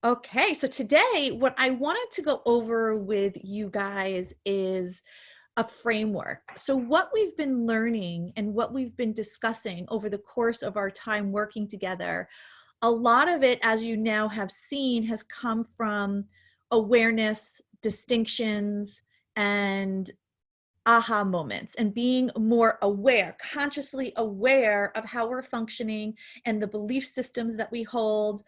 Okay, so today what I wanted to go over with you guys is a framework. So what we've been learning and what we've been discussing over the course of our time working together, a lot of it, as you now have seen, has come from awareness, distinctions, and aha moments, and being more aware, consciously aware of how we're functioning and the belief systems that we hold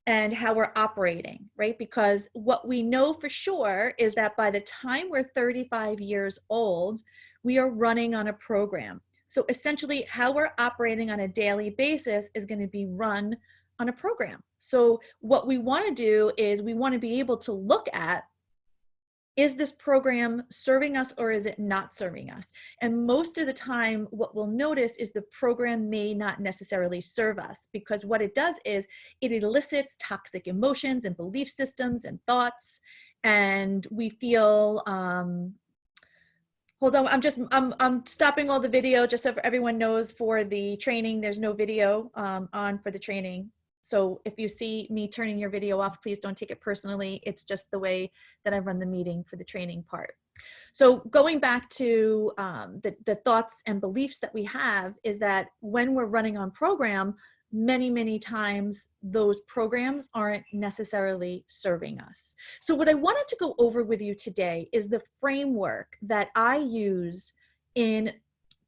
and how we're operating, right? Because what we know for sure is that by the time we're 35 years old, we are running on a program. So essentially, how we're operating on a daily basis is going to be run on a program. So what we want to do is we want to be able to look at, is this program serving us or is it not serving us? And most of the time, what we'll notice is the program may not necessarily serve us, because what it does is it elicits toxic emotions and belief systems and thoughts. And we feel, hold on, I'm stopping all the video just so everyone knows, for the training, there's no video on for the training. So if you see me turning your video off, please don't take it personally. It's just the way that I run the meeting for the training part. So going back to the thoughts and beliefs that we have, is that when we're running on program, many times those programs aren't necessarily serving us. So what I wanted to go over with you today is the framework that I use in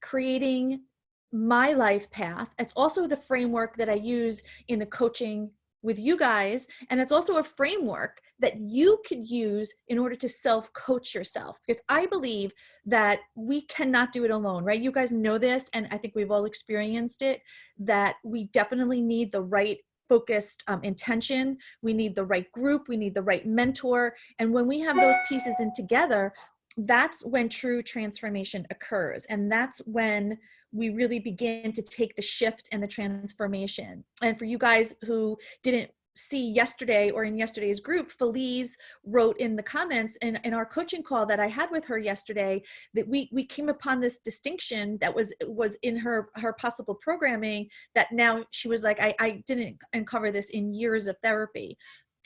creating my life path. It's also the framework that I use in the coaching with you guys. And it's also a framework that you could use in order to self-coach yourself, because I believe that we cannot do it alone, right? You guys know this, and I think we've all experienced it, that we definitely need the right focused intention. We need the right group. We need the right mentor. And when we have those pieces in together, that's when true transformation occurs. And that's when we really begin to take the shift and the transformation. And for you guys who didn't see yesterday or in yesterday's group, Felice wrote in the comments in our coaching call that I had with her yesterday that we came upon this distinction that was in her possible programming, that now she was like, I didn't uncover this in years of therapy.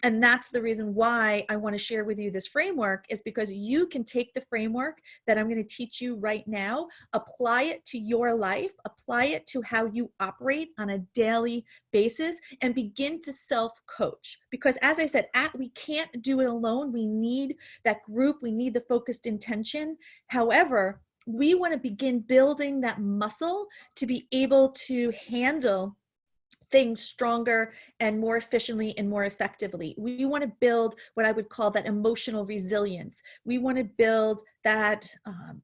And that's the reason why I want to share with you this framework, is because you can take the framework that I'm going to teach you right now, apply it to your life, apply it to how you operate on a daily basis, and begin to self-coach. Because as I said, we can't do it alone. We need that group. We need the focused intention. However, we want to begin building that muscle to be able to handle things stronger and more efficiently and more effectively. We want to build what I would call that emotional resilience. We want to build that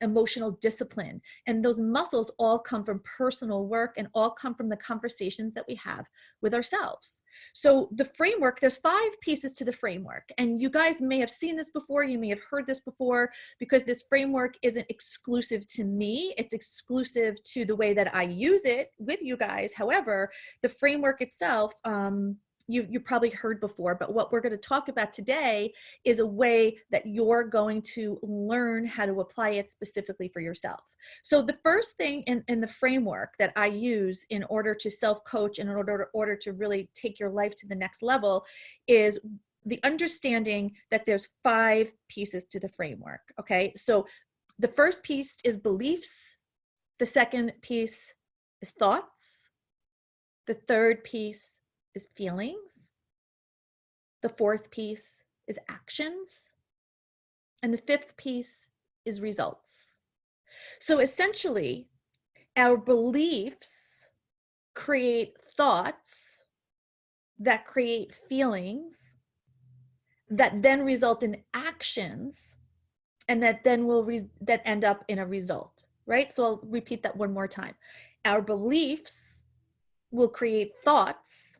emotional discipline. And those muscles all come from personal work and all come from the conversations that we have with ourselves. So the framework, there's 5 pieces to the framework. And you guys may have seen this before, you may have heard this before, because this framework isn't exclusive to me. It's exclusive to the way that I use it with you guys. However, the framework itself, you probably heard before, but what we're going to talk about today is a way that you're going to learn how to apply it specifically for yourself. So the first thing in the framework that I use in order to self-coach and in order to really take your life to the next level is the understanding that there's 5 pieces to the framework. Okay, so the first piece is beliefs. The second piece is thoughts. The third piece is feelings. The fourth piece is actions. And the fifth piece is results. So essentially, our beliefs create thoughts that create feelings that then result in actions, and that then that end up in a result, right? So I'll repeat that one more time. Our beliefs will create thoughts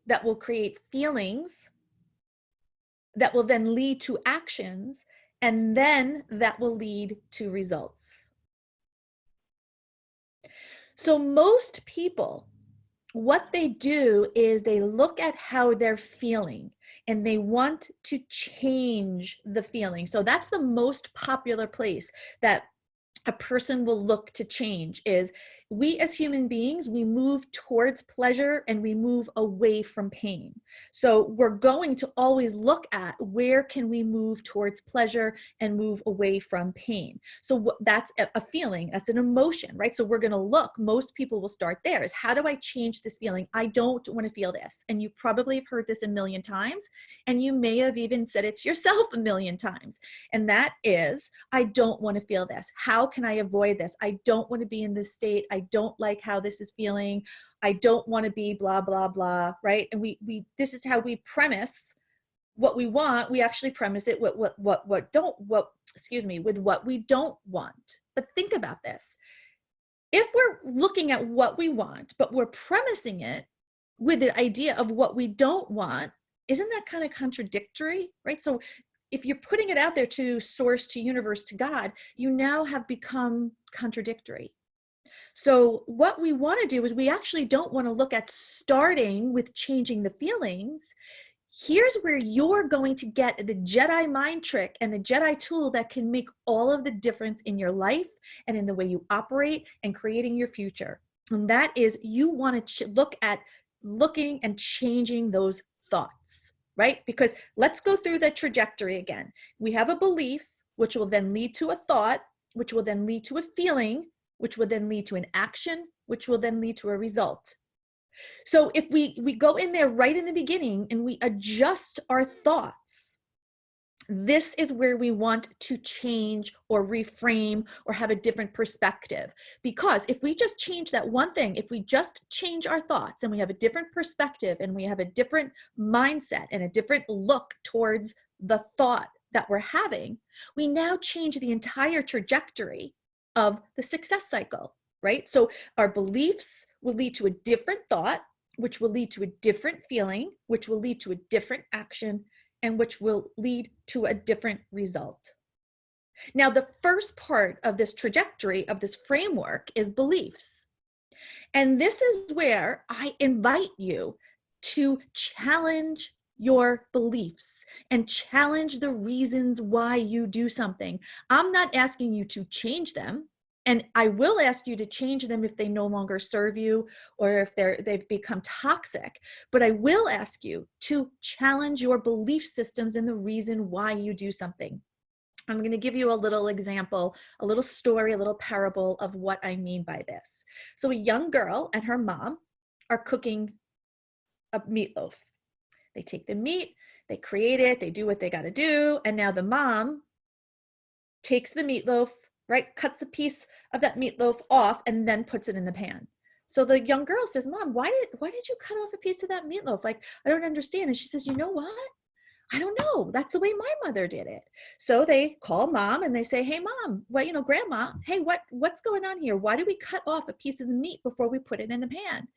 that will create feelings that will then lead to actions, and then that will lead to results. So most people, what they do is they look at how they're feeling and they want to change the feeling. So that's the most popular place that a person will look to change, is We as human beings, we move towards pleasure and we move away from pain. So we're going to always look at where can we move towards pleasure and move away from pain. So that's a feeling, that's an emotion, right? So we're going to look, most people will start there, is how do I change this feeling? I don't want to feel this. And you probably have heard this a million times, and you may have even said it to yourself a million times. And that is, I don't want to feel this. How can I avoid this? I don't want to be in this state. I don't like how this is feeling. I don't want to be blah, blah, blah, right? And this is how we premise what we want. We actually premise it with what we don't want. But think about this. If we're looking at what we want, but we're premising it with the idea of what we don't want, isn't that kind of contradictory, right? So if you're putting it out there to source, to universe, to God, you now have become contradictory. So what we want to do is we actually don't want to look at starting with changing the feelings. Here's where you're going to get the Jedi mind trick and the Jedi tool that can make all of the difference in your life and in the way you operate and creating your future. And that is, you want to look at looking and changing those thoughts, right? Because let's go through the trajectory again. We have a belief, which will then lead to a thought, which will then lead to a feeling, which will then lead to an action, which will then lead to a result. So if we go in there right in the beginning and we adjust our thoughts, this is where we want to change or reframe or have a different perspective. Because if we just change that one thing, if we just change our thoughts and we have a different perspective and we have a different mindset and a different look towards the thought that we're having, we now change the entire trajectory of the success cycle, right? So our beliefs will lead to a different thought, which will lead to a different feeling, which will lead to a different action, and which will lead to a different result. Now, the first part of this trajectory of this framework is beliefs. And this is where I invite you to challenge your beliefs and challenge the reasons why you do something. I'm not asking you to change them. And I will ask you to change them if they no longer serve you or if they've become toxic. But I will ask you to challenge your belief systems and the reason why you do something. I'm going to give you a little example, a little story, a little parable of what I mean by this. So a young girl and her mom are cooking a meatloaf. They take the meat, they create it, they do what they got to do. And now the mom takes the meatloaf, right, cuts a piece of that meatloaf off and then puts it in the pan. So the young girl says, Mom, why did you cut off a piece of that meatloaf? Like, I don't understand. And she says, you know what? I don't know. That's the way my mother did it. So they call Mom and they say, hey, Mom, Grandma, hey, what's going on here? Why do we cut off a piece of the meat before we put it in the pan?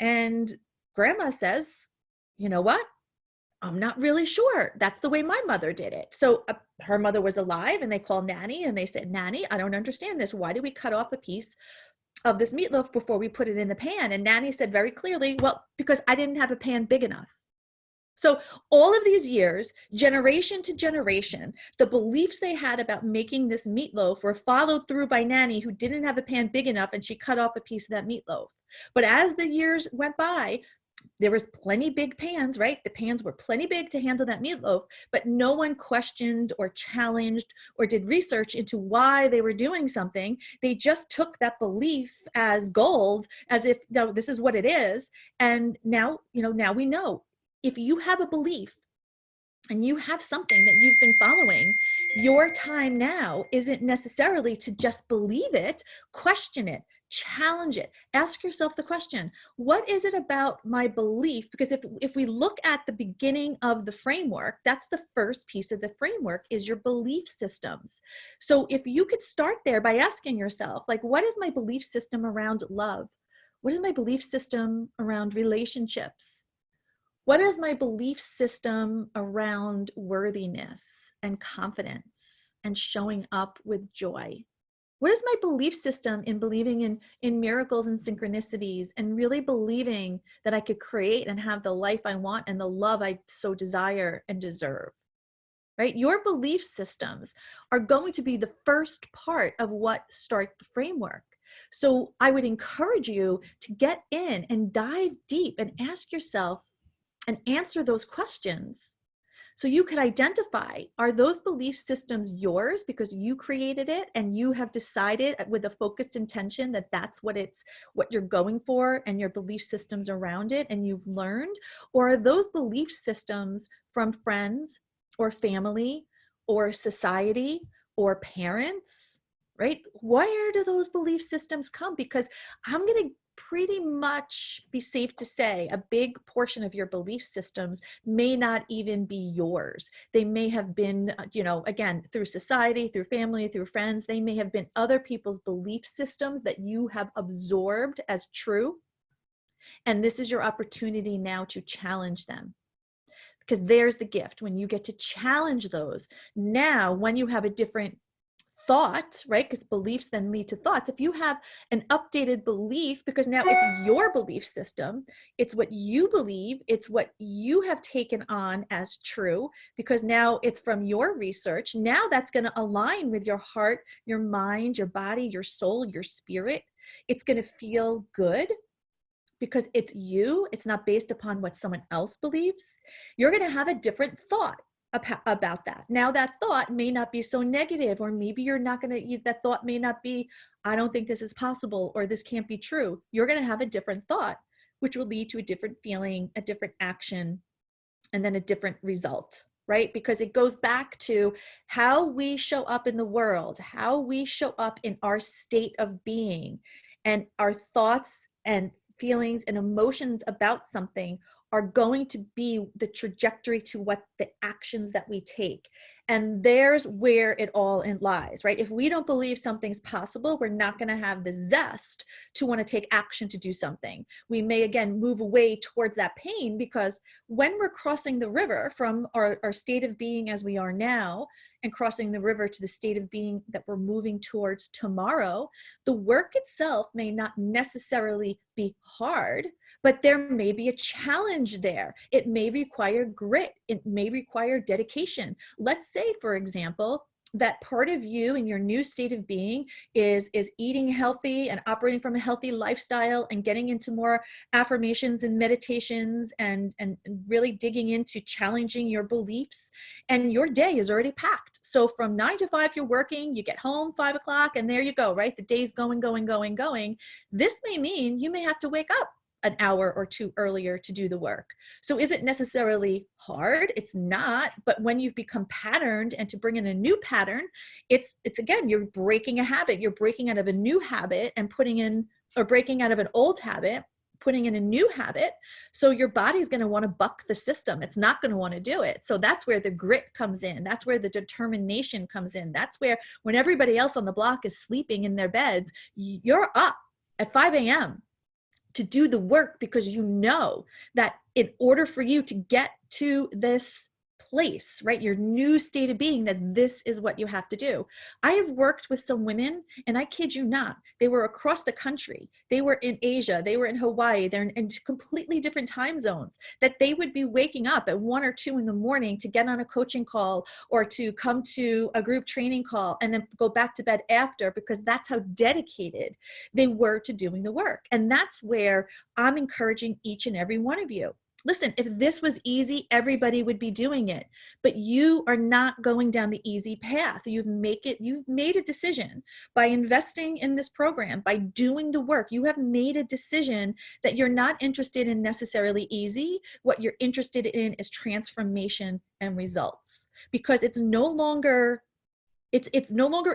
And Grandma says, you know what? I'm not really sure. That's the way my mother did it. So her mother was alive and they called Nanny and they said, Nanny, I don't understand this. Why do we cut off a piece of this meatloaf before we put it in the pan? And Nanny said very clearly, well, because I didn't have a pan big enough. So all of these years, generation to generation, the beliefs they had about making this meatloaf were followed through by Nanny, who didn't have a pan big enough and she cut off a piece of that meatloaf. But as the years went by, there was plenty big pans, right? The pans were plenty big to handle that meatloaf, but no one questioned or challenged or did research into why they were doing something. They just took that belief as gold, as if, no, this is what it is. And now we know. If you have a belief and you have something that you've been following, your time now isn't necessarily to just believe it, question it, challenge it. Ask yourself the question, what is it about my belief? Because if we look at the beginning of the framework, that's the first piece of the framework is your belief systems. So if you could start there by asking yourself, like, what is my belief system around love? What is my belief system around relationships? What is my belief system around worthiness and confidence and showing up with joy? What is my belief system in believing in miracles and synchronicities and really believing that I could create and have the life I want and the love I so desire and deserve? Right? Your belief systems are going to be the first part of what starts the framework. So I would encourage you to get in and dive deep and ask yourself and answer those questions. So you could identify, are those belief systems yours because you created it and you have decided with a focused intention that that's what you're going for, and your belief systems around it, and you've learned? Or are those belief systems from friends or family or society or parents, right? Where do those belief systems come? Because I'm going to pretty much be safe to say a big portion of your belief systems may not even be yours. They may have been, again, through society, through family, through friends, they may have been other people's belief systems that you have absorbed as true. And this is your opportunity now to challenge them. Because there's the gift. When you get to challenge those, now when you have a different thought, right? Because beliefs then lead to thoughts. If you have an updated belief, because now it's your belief system, it's what you believe, it's what you have taken on as true, because now it's from your research. Now that's going to align with your heart, your mind, your body, your soul, your spirit. It's going to feel good because it's you. It's not based upon what someone else believes. You're going to have a different thought about that. Now that thought may not be so negative, or maybe you're not going to, that thought may not be, I don't think this is possible, or this can't be true. You're going to have a different thought, which will lead to a different feeling, a different action, and then a different result, right? Because it goes back to how we show up in the world, how we show up in our state of being, and our thoughts and feelings and emotions about something are going to be the trajectory to what the actions that we take. And there's where it all lies, right? If we don't believe something's possible, we're not going to have the zest to want to take action to do something. We may, again, move away towards that pain, because when we're crossing the river from our state of being as we are now and crossing the river to the state of being that we're moving towards tomorrow, the work itself may not necessarily be hard, but there may be a challenge there. It may require grit. It may require dedication. Let's say, for example, that part of you in your new state of being is eating healthy and operating from a healthy lifestyle and getting into more affirmations and meditations and really digging into challenging your beliefs. And your day is already packed. So from 9 to 5, you're working, you get home 5 o'clock, and there you go, right? The day's going. This may mean you may have to wake up an hour or two earlier to do the work. So is it necessarily hard? It's not. But when you've become patterned, and to bring in a new pattern, it's again, you're breaking a habit. You're breaking out of a new habit and putting in, or breaking out of an old habit, putting in a new habit. So your body's going to want to buck the system. It's not going to want to do it. So that's where the grit comes in. That's where the determination comes in. That's where, when everybody else on the block is sleeping in their beds, you're up at 5 a.m. to do the work, because you know that in order for you to get to this place, right, your new state of being, that this is what you have to do. I have worked with some women, and I kid you not, they were across the country. They were in Asia, they were in Hawaii, they're in completely different time zones, that they would be waking up at 1 or 2 in the morning to get on a coaching call or to come to a group training call and then go back to bed after, because that's how dedicated they were to doing the work. And that's where I'm encouraging each and every one of you. Listen, if this was easy, everybody would be doing it, but you are not going down the easy path. You've made a decision by investing in this program, by doing the work. You have made a decision that you're not interested in necessarily easy. What you're interested in is transformation and results, because it's no longer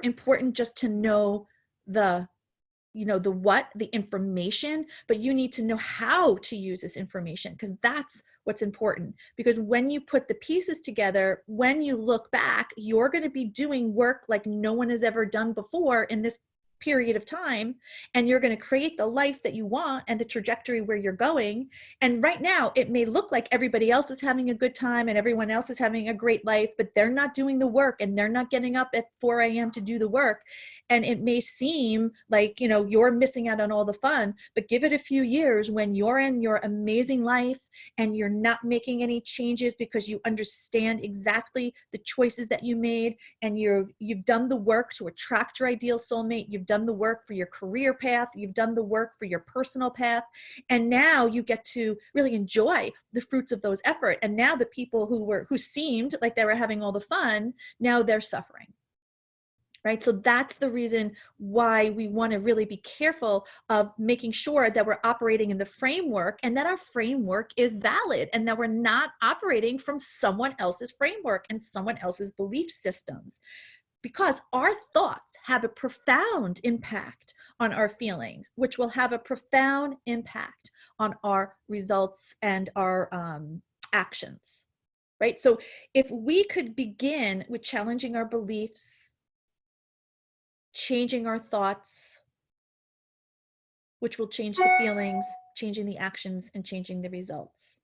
important just to know the information, but you need to know how to use this information, because that's what's important. Because when you put the pieces together, when you look back, you're going to be doing work like no one has ever done before in this period of time, and you're going to create the life that you want and the trajectory where you're going. And right now it may look like everybody else is having a good time and everyone else is having a great life, but they're not doing the work, and they're not getting up at 4 a.m. to do the work. And it may seem like, you're missing out on all the fun, but give it a few years when you're in your amazing life and you're not making any changes because you understand exactly the choices that you made, and you've done the work to attract your ideal soulmate. You've you've done the work for your career path, you've done the work for your personal path, and now you get to really enjoy the fruits of those efforts. And now the people who seemed like they were having all the fun, now they're suffering. Right? So that's the reason why we want to really be careful of making sure that we're operating in the framework and that our framework is valid and that we're not operating from someone else's framework and someone else's belief systems. Because our thoughts have a profound impact on our feelings, which will have a profound impact on our results and our actions. Right? So if we could begin with challenging our beliefs, changing our thoughts, which will change the feelings, changing the actions, and changing the results.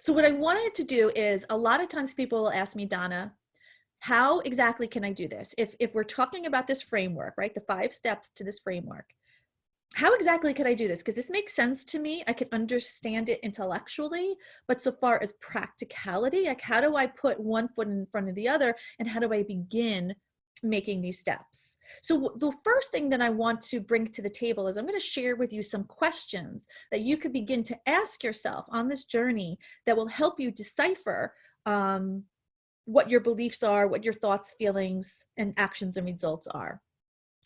So what I wanted to do is, a lot of times people will ask me, Donna, how exactly can I do this? If we're talking about this framework, right, the 5 steps to this framework, how exactly could I do this? Because this makes sense to me. I can understand it intellectually, but so far as practicality, like how do I put one foot in front of the other, and how do I begin making these steps? So the first thing that I want to bring to the table is I'm going to share with you some questions that you could begin to ask yourself on this journey that will help you decipher what your beliefs are, what your thoughts, feelings, and actions and results are.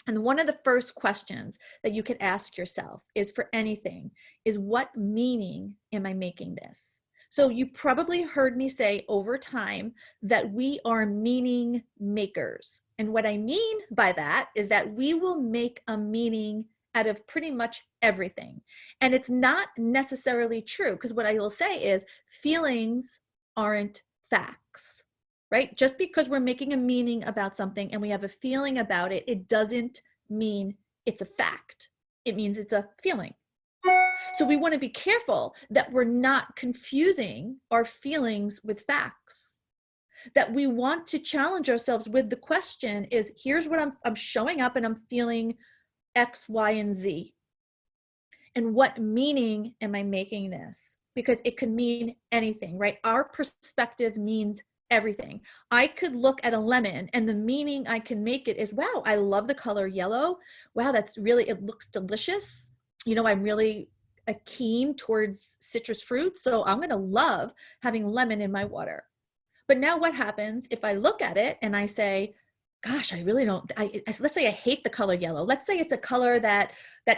And one of the first questions that you could ask yourself is, for anything, is what meaning am I making this? So you probably heard me say over time that we are meaning makers. And what I mean by that is that we will make a meaning out of pretty much everything. And it's not necessarily true, because what I will say is feelings aren't facts, right? Just because we're making a meaning about something and we have a feeling about it, it doesn't mean it's a fact. It means it's a feeling. So we want to be careful that we're not confusing our feelings with facts. That we want to challenge ourselves with the question is, here's what I'm showing up and I'm feeling X, Y, and Z. And what meaning am I making this? Because it could mean anything, right? Our perspective means everything. I could look at a lemon and the meaning I can make it is, wow, I love the color yellow. Wow, that's really, it looks delicious. You know, I'm really keen towards citrus fruits, so I'm going to love having lemon in my water. But now what happens if I look at it and I say, gosh, I really don't, let's say I hate the color yellow. Let's say it's a color that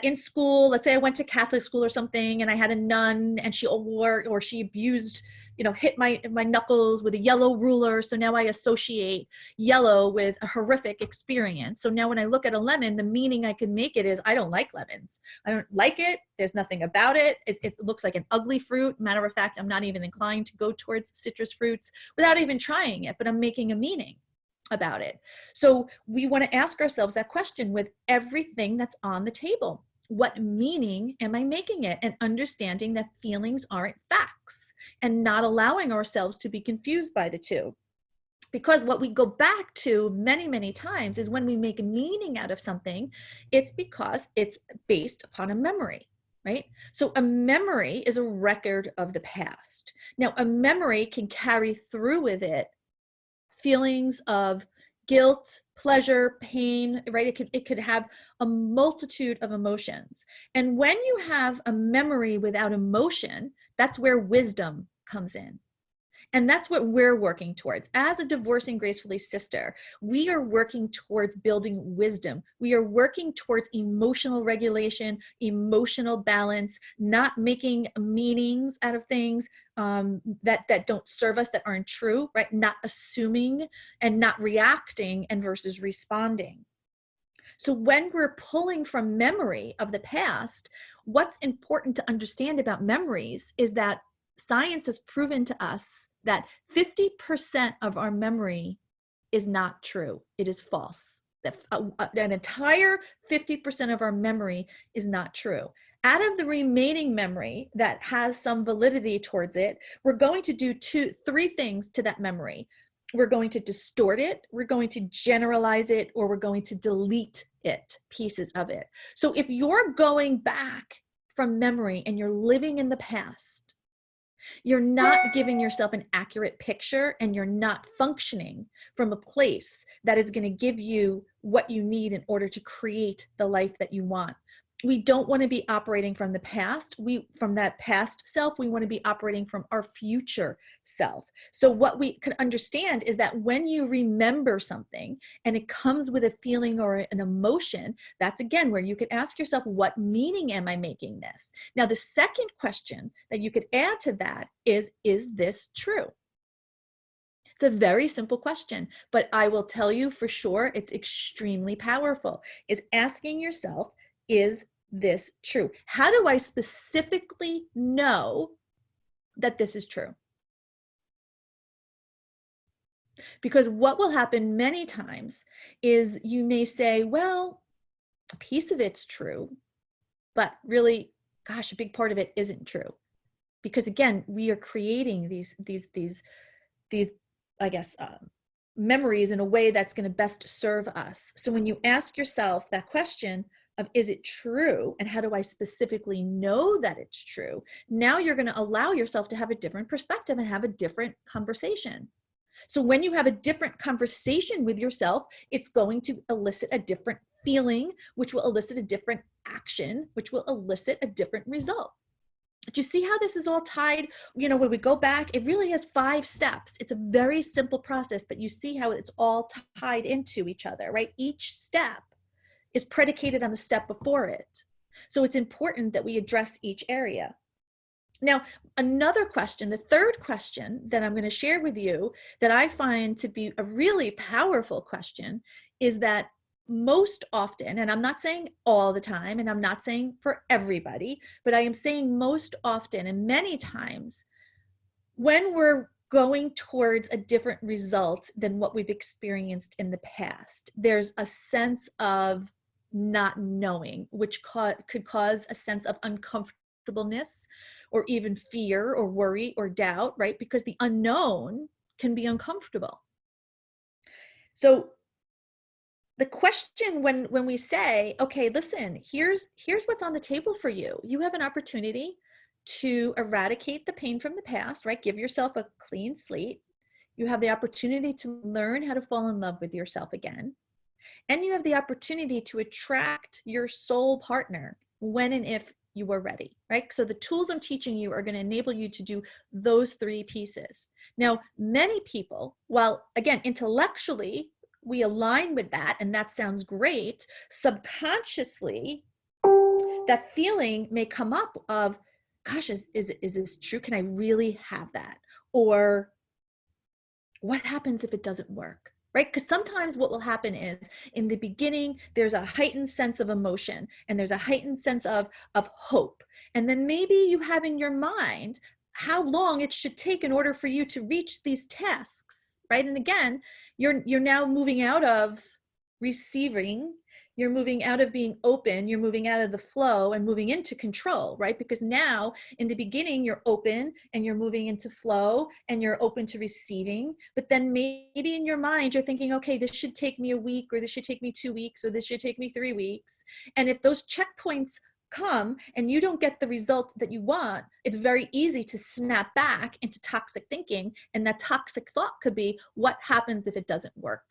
in school, let's say I went to Catholic school or something and I had a nun and she wore, or she abused, you know, hit my knuckles with a yellow ruler. So now I associate yellow with a horrific experience. So now when I look at a lemon, the meaning I can make it is, I don't like lemons. I don't like it. There's nothing about it. It looks like an ugly fruit. Matter of fact, I'm not even inclined to go towards citrus fruits without even trying it, but I'm making a meaning about it. So we want to ask ourselves that question with everything that's on the table. What meaning am I making it? And understanding that feelings aren't facts and not allowing ourselves to be confused by the two. Because what we go back to many, many times is when we make meaning out of something, it's because it's based upon a memory. Right? So a memory is a record of the past. Now, a memory can carry through with it feelings of guilt, pleasure, pain, right? It could have a multitude of emotions. And when you have a memory without emotion, that's where wisdom comes in. And that's what we're working towards. As a Divorcing Gracefully sister, we are working towards building wisdom. We are working towards emotional regulation, emotional balance, not making meanings out of things that don't serve us, that aren't true, right? Not assuming and not reacting and versus responding. So when we're pulling from memory of the past, what's important to understand about memories is that science has proven to us that 50% of our memory is not true. It is false. That an entire 50% of our memory is not true. Out of the remaining memory that has some validity towards it, we're going to do 3 things to that memory. We're going to distort it, we're going to generalize it, or we're going to delete it, pieces of it. So if you're going back from memory and you're living in the past, You're not giving yourself an accurate picture, and you're not functioning from a place that is going to give you what you need in order to create the life that you want. We don't want to be operating from the past. From that past self, we want to be operating from our future self. So what we can understand is that when you remember something and it comes with a feeling or an emotion, that's again where you could ask yourself, what meaning am I making this? Now, the second question that you could add to that is this true? It's a very simple question, but I will tell you for sure it's extremely powerful, is asking yourself, is this true? How do I specifically know that this is true? Because what will happen many times is you may say, well, a piece of it's true, but really, gosh, a big part of it isn't true. Because again, we are creating these I guess, memories in a way that's going to best serve us. So when you ask yourself that question of, is it true? And how do I specifically know that it's true? Now you're going to allow yourself to have a different perspective and have a different conversation. So when you have a different conversation with yourself, it's going to elicit a different feeling, which will elicit a different action, which will elicit a different result. Do you see how this is all tied? When we go back, it really has 5 steps. It's a very simple process, but you see how it's all tied into each other, right? Each step is predicated on the step before it. So it's important that we address each area. Now, another question, the third question that I'm going to share with you that I find to be a really powerful question is that most often, and I'm not saying all the time, and I'm not saying for everybody, but I am saying most often and many times when we're going towards a different result than what we've experienced in the past, there's a sense of not knowing, which could cause a sense of uncomfortableness or even fear or worry or doubt, right? Because the unknown can be uncomfortable. So the question when we say, okay, listen, here's what's on the table for you. You have an opportunity to eradicate the pain from the past, right? Give yourself a clean slate. You have the opportunity to learn how to fall in love with yourself again. And you have the opportunity to attract your soul partner when and if you are ready, right? So the tools I'm teaching you are going to enable you to do those 3 pieces. Now, many people, while again, intellectually, we align with that, and that sounds great, subconsciously, that feeling may come up of, gosh, is this true? Can I really have that? Or what happens if it doesn't work? Right? Because sometimes what will happen is in the beginning, there's a heightened sense of emotion and there's a heightened sense of hope. And then maybe you have in your mind how long it should take in order for you to reach these tasks, right? And again, you're now moving out of receiving, you're moving out of being open, you're moving out of the flow and moving into control, right? Because now in the beginning, you're open and you're moving into flow and you're open to receiving. But then maybe in your mind, you're thinking, okay, this should take me a week, or this should take me 2 weeks, or this should take me 3 weeks. And if those checkpoints come and you don't get the result that you want, it's very easy to snap back into toxic thinking. And that toxic thought could be, what happens if it doesn't work?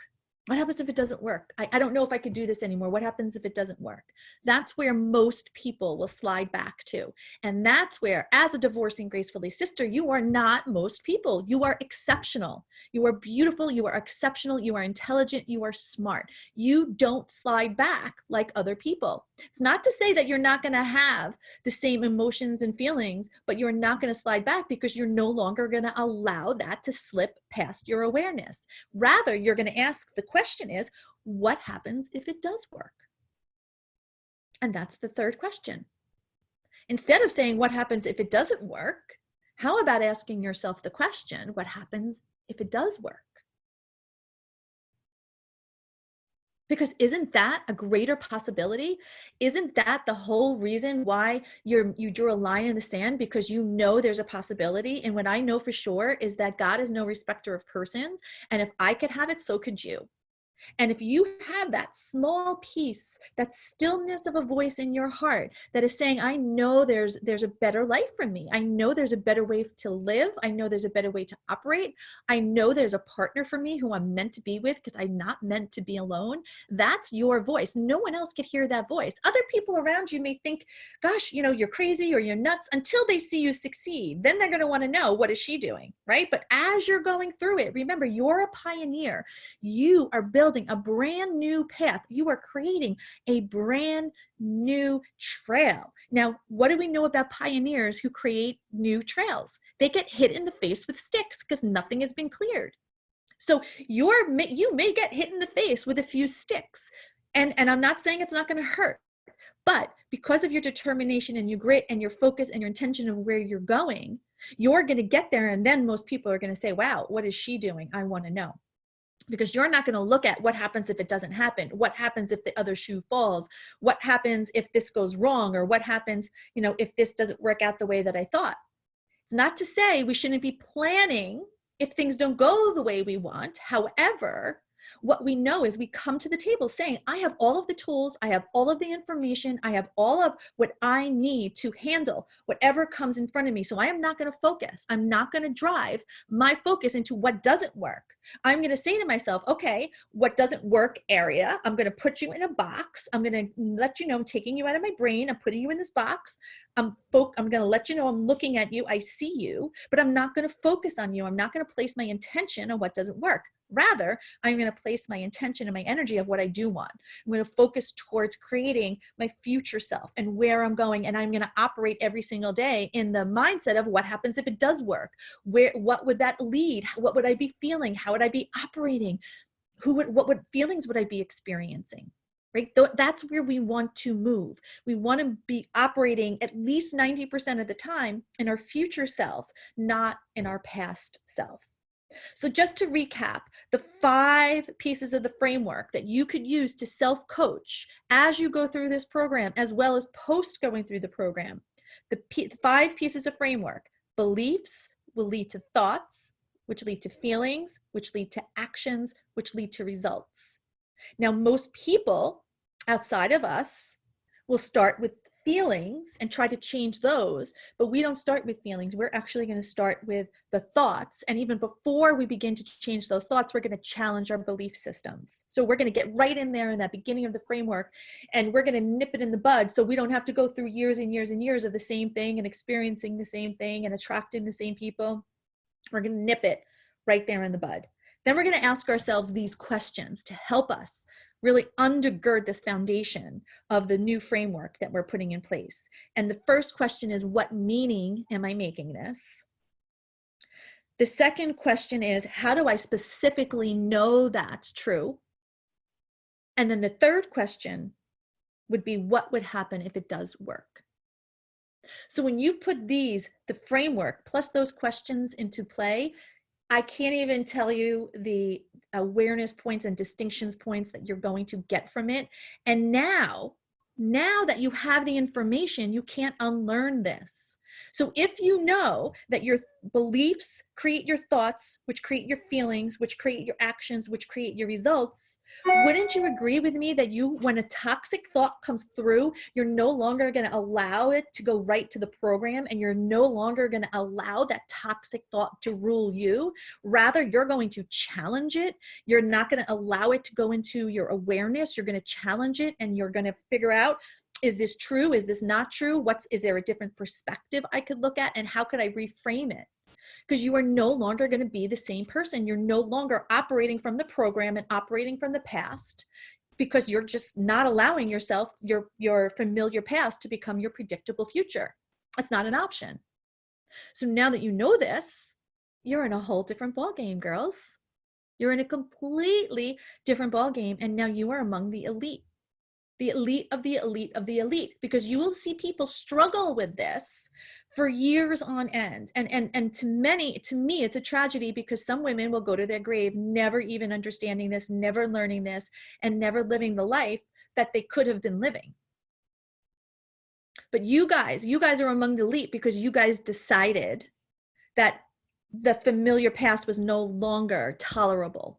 What happens if it doesn't work? I don't know if I could do this anymore. What happens if it doesn't work? That's where most people will slide back to. And that's where, as a Divorcing Gracefully sister, you are not most people. You are exceptional. You are beautiful. You are exceptional. You are intelligent. You are smart. You don't slide back like other people. It's not to say that you're not going to have the same emotions and feelings, but you're not going to slide back because you're no longer going to allow that to slip past your awareness. Rather, you're going to ask the question is, what happens if it does work? And that's the third question. Instead of saying, what happens if it doesn't work? How about asking yourself the question, what happens if it does work? Because isn't that a greater possibility? Isn't that the whole reason why you drew a line in the sand? Because you know there's a possibility. And what I know for sure is that God is no respecter of persons. And if I could have it, so could you. And if you have that small piece, that stillness of a voice in your heart that is saying, I know there's a better life for me. I know there's a better way to live. I know there's a better way to operate. I know there's a partner for me who I'm meant to be with because I'm not meant to be alone. That's your voice. No one else could hear that voice. Other people around you may think, gosh, you're crazy or you're nuts, until they see you succeed. Then they're going to want to know, what is she doing? Right? But as you're going through it, remember, you're a pioneer. You are building a brand new path. You are creating a brand new trail. Now, what do we know about pioneers who create new trails? They get hit in the face with sticks because nothing has been cleared. So you may get hit in the face with a few sticks. And I'm not saying it's not going to hurt, but because of your determination and your grit and your focus and your intention of where you're going, you're going to get there. And then most people are going to say, wow, what is she doing? I want to know. Because you're not going to look at what happens if it doesn't happen, what happens if the other shoe falls, what happens if this goes wrong, or what happens, if this doesn't work out the way that I thought. It's not to say we shouldn't be planning if things don't go the way we want. However, what we know is we come to the table saying, I have all of the tools, I have all of the information, I have all of what I need to handle whatever comes in front of me. So I am not going to focus. I'm not going to drive my focus into what doesn't work. I'm going to say to myself, okay, what doesn't work area, I'm going to put you in a box. I'm going to let you know I'm taking you out of my brain. I'm putting you in this box. I'm going to let you know I'm looking at you. I see you, but I'm not going to focus on you. I'm not going to place my intention on what doesn't work. Rather, I'm going to place my intention and my energy of what I do want. I'm going to focus towards creating my future self and where I'm going. And I'm going to operate every single day in the mindset of what happens if it does work? What would that lead? What would I be feeling? How would I be operating? What feelings would I be experiencing? Right? That's where we want to move. We want to be operating at least 90% of the time in our future self, not in our past self. So just to recap, the 5 pieces of the framework that you could use to self-coach as you go through this program, as well as post going through the program. The 5 pieces of framework: beliefs will lead to thoughts, which lead to feelings, which lead to actions, which lead to results. Now, most people outside of us will start with feelings and try to change those, but we don't start with feelings. We're actually going to start with the thoughts. And even before we begin to change those thoughts, we're going to challenge our belief systems. So we're going to get right in there in that beginning of the framework, and we're going to nip it in the bud so we don't have to go through years and years and years of the same thing and experiencing the same thing and attracting the same people. We're going to nip it right there in the bud. Then we're going to ask ourselves these questions to help us really undergird this foundation of the new framework that we're putting in place. And the first question is, what meaning am I making this? The second question is, how do I specifically know that's true? And then the third question would be, what would happen if it does work? So when you put the framework plus those questions into play, I can't even tell you the awareness points and distinctions points that you're going to get from it. And now that you have the information, you can't unlearn this. So if you know that your beliefs create your thoughts, which create your feelings, which create your actions, which create your results, wouldn't you agree with me that when a toxic thought comes through, you're no longer going to allow it to go right to the program, and you're no longer going to allow that toxic thought to rule you. Rather, you're going to challenge it. You're not going to allow it to go into your awareness. You're going to challenge it, and you're going to figure out, is this true? Is this not true? Is there a different perspective I could look at, and how could I reframe it? Because you are no longer going to be the same person. You're no longer operating from the program and operating from the past, because you're just not allowing yourself, your familiar past, to become your predictable future. That's not an option. So now that you know this, you're in a whole different ballgame, girls. You're in a completely different ballgame, and now you are among the elite. The elite of the elite of the elite, because you will see people struggle with this for years on end. And to me, it's a tragedy, because some women will go to their grave never even understanding this, never learning this, and never living the life that they could have been living. But you guys are among the elite because you guys decided that the familiar past was no longer tolerable.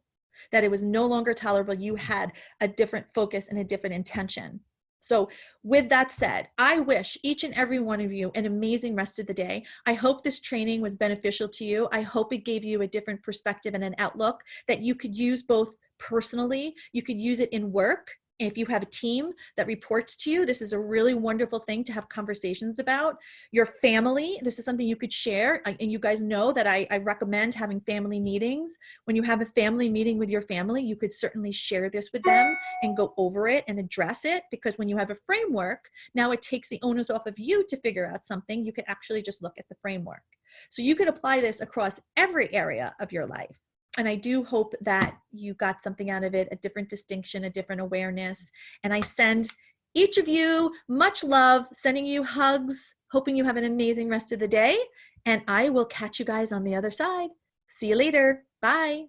that it was no longer tolerable. You had a different focus and a different intention. So with that said, I wish each and every one of you an amazing rest of the day. I hope this training was beneficial to you. I hope it gave you a different perspective and an outlook that you could use both personally. You could use it in work. If you have a team that reports to you, this is a really wonderful thing to have conversations about. Your family, this is something you could share. And you guys know that I recommend having family meetings. When you have a family meeting with your family, you could certainly share this with them and go over it and address it, because when you have a framework, now it takes the onus off of you to figure out something. You can actually just look at the framework. So you could apply this across every area of your life. And I do hope that you got something out of it, a different distinction, a different awareness. And I send each of you much love, sending you hugs, hoping you have an amazing rest of the day. And I will catch you guys on the other side. See you later. Bye.